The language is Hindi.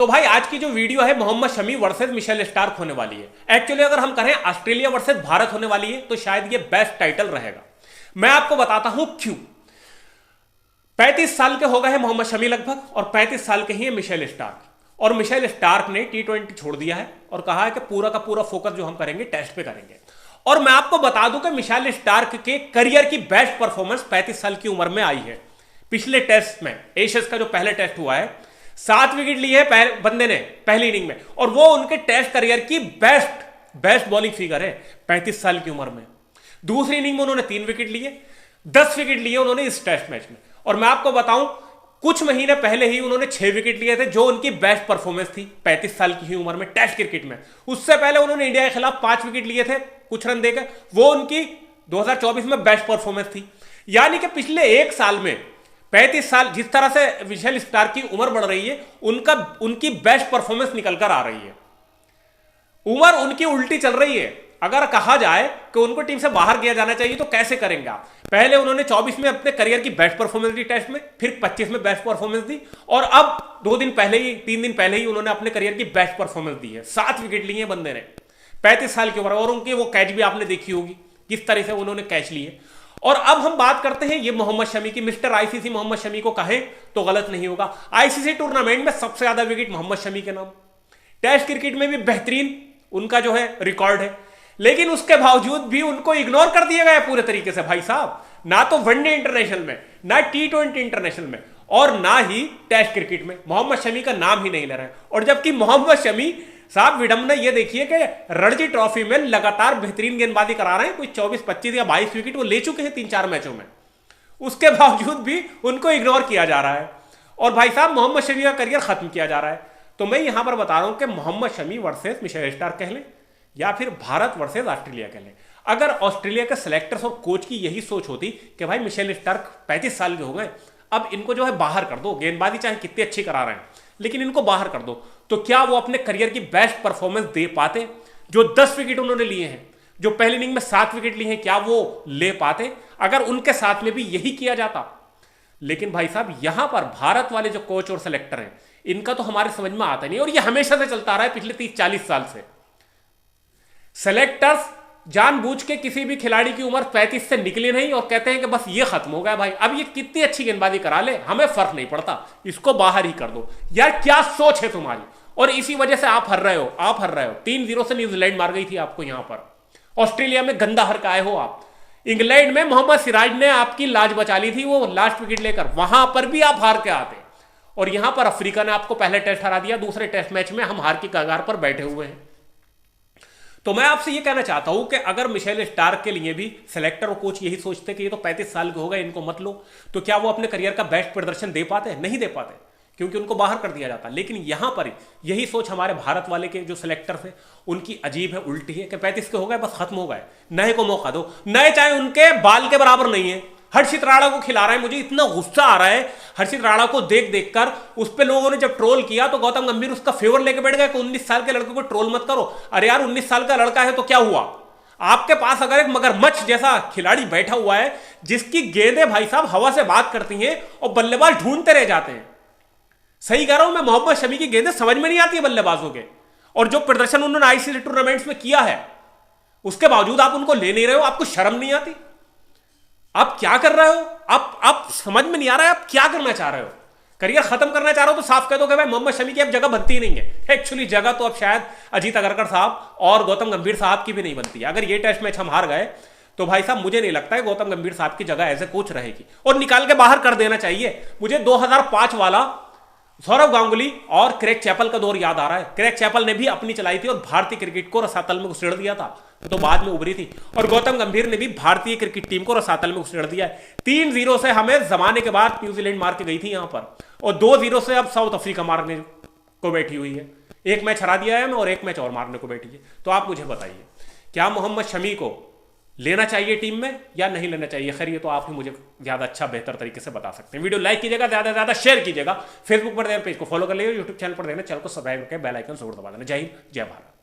तो भाई आज की जो वीडियो है Mohammed Shami versus Mitchell Starc होने वाली है। एक्चुअली अगर हम कहें ऑस्ट्रेलिया वर्सेस भारत होने वाली है तो शायद ये बेस्ट टाइटल रहेगा। मैं आपको बताता हूं क्यों। 35 साल के हो गए हैं मोहम्मद शमी लगभग, और 35 साल के ही है मिशेल स्टार्क। और मिशेल स्टार्क ने T20 छोड़ दिया है और कहा है कि पूरा का पूरा फोकस जो हम करेंगे टेस्ट पे करेंगे। और मैं आपको बता दूं कि मिशेल स्टार्क के करियर की बेस्ट परफॉर्मेंस 35 साल की उम्र में आई है। पिछले टेस्ट में, एशियस का जो पहले टेस्ट हुआ है, 7 विकेट लिए है बंदे ने पहली इनिंग में, और वो उनके टेस्ट करियर की बेस्ट बॉलिंग फिगर है 35 साल की उम्र में। दूसरी इनिंग में उन्होंने 3 विकेट लिए, 10 विकेट लिए उन्होंने इस टेस्ट मैच में। और मैं आपको बताऊं, कुछ महीने पहले ही उन्होंने 6 विकेट लिए थे, जो उनकी बेस्ट परफॉर्मेंस थी 35 साल की ही उम्र में टेस्ट क्रिकेट में। उससे पहले उन्होंने इंडिया के खिलाफ 5 विकेट लिए थे कुछ रन देकर, वो उनकी 2024 में बेस्ट परफॉर्मेंस थी। यानी कि पिछले एक साल में 35 साल, जिस तरह से मिशेल स्टार्क की उम्र बढ़ रही है, उनकी बेस्ट परफॉर्मेंस निकल कर आ रही है। उम्र उनकी उल्टी चल रही है। अगर कहा जाए कि उनको टीम से बाहर किया जाना चाहिए तो कैसे करेंगे आप? पहले उन्होंने 24 में अपने करियर की बेस्ट परफॉर्मेंस दी टेस्ट में, फिर 25 में बेस्ट परफॉर्मेंस दी, और अब 3 दिन पहले ही उन्होंने अपने करियर की बेस्ट परफॉर्मेंस दी है। 7 विकेट लिए बंदे ने 35 साल की उम्र, और उनकी वो कैच भी आपने देखी होगी किस तरह से उन्होंने कैच लिए। और अब हम बात करते हैं ये मोहम्मद शमी की। मिस्टर आईसीसी मोहम्मद शमी को कहें तो गलत नहीं होगा। आईसीसी टूर्नामेंट में सबसे ज्यादा विकेट मोहम्मद शमी के नाम, टेस्ट क्रिकेट में भी बेहतरीन उनका जो है रिकॉर्ड है, लेकिन उसके बावजूद भी उनको इग्नोर कर दिया गया पूरे तरीके से। भाई साहब, ना तो वनडे इंटरनेशनल में, ना T20 इंटरनेशनल में, और ना ही टेस्ट क्रिकेट में मोहम्मद शमी का नाम ही नहीं ले रहे हैं। और जबकि मोहम्मद शमी साहब, विडंबना ये देखिए कि रणजी ट्रॉफी में लगातार बेहतरीन गेंदबाजी करा रहे हैं, कोई 24, 25 या 22 विकेट वो ले चुके हैं 3-4 मैचों में। उसके बावजूद भी उनको इग्नोर किया जा रहा है, और भाई साहब मोहम्मद शमी का करियर खत्म किया जा रहा है। तो मैं यहां पर बता रहा हूं कि Mohammed Shami versus Mitchell Starc कह लें, या फिर भारत वर्सेस ऑस्ट्रेलिया कह लें। अगर ऑस्ट्रेलिया के सेलेक्टर्स और कोच की यही सोच होती कि भाई मिशेल स्टार्क 35 साल के हो गए, अब इनको जो है बाहर कर दो, गेंदबाजी चाहे कितनी अच्छी करा रहे हैं लेकिन इनको बाहर कर दो, तो क्या वो अपने करियर की बेस्ट परफॉर्मेंस दे पाते? जो 10 विकेट उन्होंने लिए हैं, जो पहली इनिंग में 7 विकेट लिए हैं, क्या वो ले पाते अगर उनके साथ में भी यही किया जाता? लेकिन भाई साहब, यहां पर भारत वाले जो कोच और सेलेक्टर हैं, इनका तो हमारे समझ में आता नहीं, और ये हमेशा से चलता रहा है पिछले 30-40 साल से। सेलेक्टर्स जानबूझ के किसी भी खिलाड़ी की उम्र 35 से निकली नहीं और कहते हैं कि बस ये खत्म हो गया भाई, अब ये कितनी अच्छी गेंदबाजी करा ले, हमें फर्क नहीं पड़ता, इसको बाहर ही कर दो। यार क्या सोच है तुम्हारी? और इसी वजह से आप हर रहे हो। 3-0 से न्यूजीलैंड मार गई थी आपको यहां पर। ऑस्ट्रेलिया में गंदा हर का आए हो आप। इंग्लैंड में मोहम्मद सिराज ने आपकी लाज बचा ली थी, वो लास्ट विकेट लेकर, वहां पर भी आप हार के आते। और यहां पर अफ्रीका ने आपको पहले टेस्ट हरा दिया, दूसरे टेस्ट मैच में हम हार की कगार पर बैठे हुए हैं। तो मैं आपसे ये कहना चाहता हूं कि अगर मिशेल स्टार्क के लिए भी सेलेक्टर और कोच यही सोचते कि ये तो 35 साल के हो गए, इनको मत लो, तो क्या वो अपने करियर का बेस्ट प्रदर्शन दे पाते? नहीं दे पाते, क्योंकि उनको बाहर कर दिया जाता। लेकिन यहां पर यही सोच हमारे भारत वाले के जो सेलेक्टर्स हैं उनकी अजीब है, उल्टी है, कि 35 के हो गए बस खत्म हो गए, नए को मौका दो। नए चाहे उनके बाल के बराबर नहीं है, हर्षित राणा को खिला रहा है। मुझे इतना गुस्सा आ रहा है हर्षित राणा को देख देख कर। उस पे लोगों ने जब ट्रोल किया तो गौतम गंभीर उसका फेवर लेके बैठ गए कि 19 साल के लड़के को ट्रोल मत करो। अरे यार, 19 साल का लड़का है तो क्या हुआ? आपके पास अगर एक मगरमच्छ जैसा खिलाड़ी बैठा हुआ है जिसकी गेंदें भाई साहब हवा से बात करती हैं और बल्लेबाज ढूंढते रह जाते हैं। सही कह रहा हूं मैं, मोहम्मद शमी की गेंदें समझ में नहीं आती है बल्लेबाजों के, और जो प्रदर्शन उन्होंने आईसीसी टूर्नामेंट्स में किया है उसके बावजूद आप उनको ले नहीं रहे हो। आपको शर्म नहीं आती? आप क्या कर रहे हो? आप समझ में नहीं आ रहा है आप क्या करना चाह रहे हो? करियर खत्म करना चाह रहे हो तो साफ कह दो कि भाई मोहम्मद शमी की अब जगह बनती ही नहीं है। एक्चुअली जगह तो अब शायद अजीत अगरकर साहब और गौतम गंभीर साहब की भी नहीं बनती है। अगर ये टेस्ट मैच हम हार गए तो भाई साहब मुझे नहीं लगता है गौतम गंभीर साहब की जगह एज ए कोच रहेगी, और निकाल के बाहर कर देना चाहिए। मुझे 2005 वाला सौरव गांगुली और क्रेग चैपल का दौर याद आ रहा है। क्रेग चैपल ने भी अपनी चलाई थी और भारतीय क्रिकेट को रसातल में घुसेड़ दिया था, तो बाद में उभरी थी। और गौतम गंभीर ने भी भारतीय क्रिकेट टीम को रसातल में घुसेड़ दिया है। 3-0 से हमें जमाने के बाद न्यूजीलैंड मार के गई थी यहां पर, और 2-0 से अब साउथ अफ्रीका मारने को बैठी हुई है। एक मैच हरा दिया है हमें और एक मैच और मारने को बैठी है। तो आप मुझे बताइए, क्या मोहम्मद शमी को लेना चाहिए टीम में या नहीं लेना चाहिए? खैर, ये तो आप ही मुझे ज्यादा अच्छा बेहतर तरीके से बता सकते हैं। वीडियो लाइक कीजिएगा, ज्यादा से ज्यादा शेयर कीजिएगा, फेसबुक पर देना पेज को फॉलो कर लीजिएगा, यूट्यूब चैनल पर देना चैनल को सब्सक्राइब करके बेल आइकन जरूर दबा देना। जय हिंद, जय भारत।